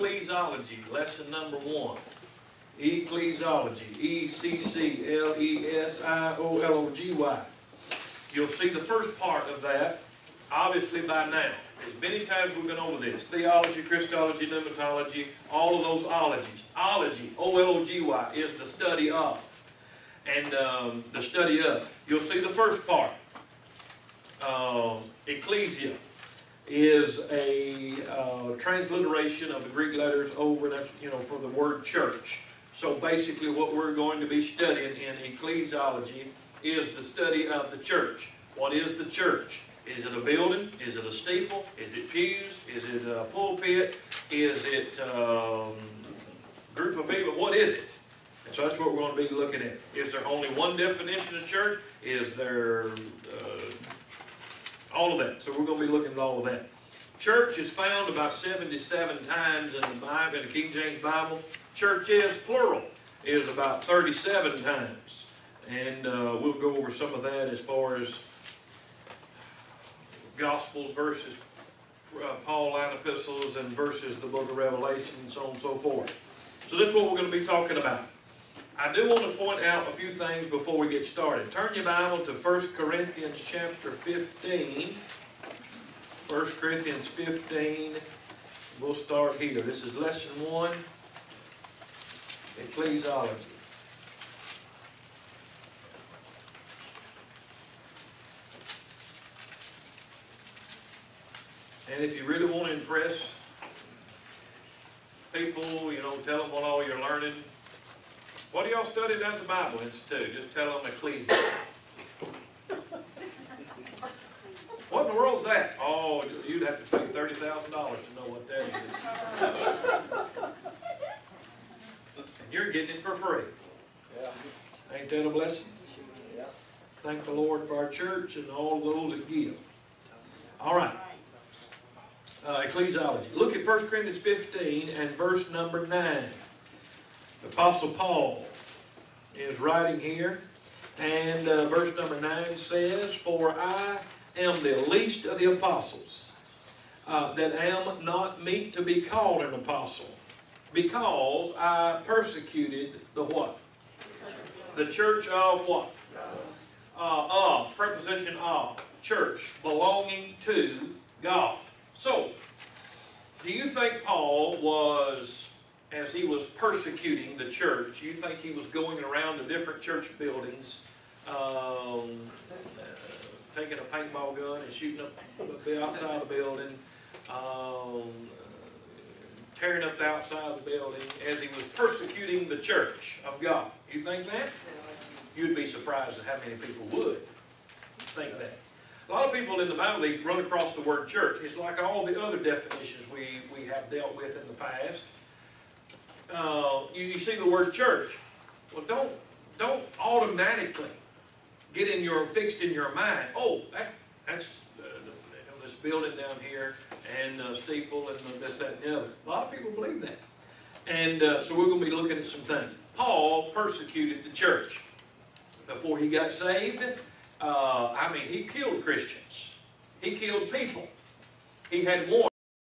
Ecclesiology, lesson number 1. Ecclesiology, E-C-C-L-E-S-I-O-L-O-G-Y. You'll see the first part of that, obviously by now. As many times we've been over this. Theology, Christology, pneumatology, all of those ologies. Ology, O-L-O-G-Y, is the study of. And the study of. You'll see the first part. Ecclesia is a transliteration of the Greek letters over, that's, for the word church. So basically what we're going to be studying in ecclesiology is the study of the church. What is the church? Is it a building? Is it a steeple? Is it pews? Is it a pulpit? Is it a group of people? What is it? And so that's what we're going to be looking at. Is there only one definition of church? Is there all of that? So we're going to be looking at all of that. Church is found about 77 times in the Bible, in the King James Bible. Churches, plural, is about 37 times. And we'll go over some of that as far as Gospels versus Pauline epistles and versus the book of Revelation and so on and so forth. So that's what we're going to be talking about. I do want to point out a few things before we get started. Turn your Bible to 1 Corinthians chapter 15. 1 Corinthians 15. We'll start here. This is lesson 1, Ecclesiology. And if you really want to impress people, tell them what all you're learning. What do y'all study at the Bible Institute? Just tell them Ecclesia. What in the world's that? Oh, you'd have to pay $30,000 to know what that is. And you're getting it for free. Yeah. Ain't that a blessing? Yeah. Thank the Lord for our church and all those that give. All right. Ecclesiology. Look at 1 Corinthians 15 and verse number 9. The Apostle Paul is writing here, and verse number 9 says, "For I am the least of the apostles, that am not meet to be called an apostle, because I persecuted the what? The church of what? Preposition of, church, belonging to God." So, do you think Paul was, as he was persecuting the church, you think he was going around to different church buildings, taking a paintball gun and shooting up the outside of the building, tearing up the outside of the building, as he was persecuting the church of God? You think that? You'd be surprised at how many people would think that. A lot of people in the Bible, they run across the word church. It's like all the other definitions we have dealt with in the past. You see the word church. Well, don't automatically get fixed in your mind. Oh, that's this building down here and steeple and this, that, and the other. A lot of people believe that. And so we're going to be looking at some things. Paul persecuted the church before he got saved. He killed Christians. He killed people. He had warned.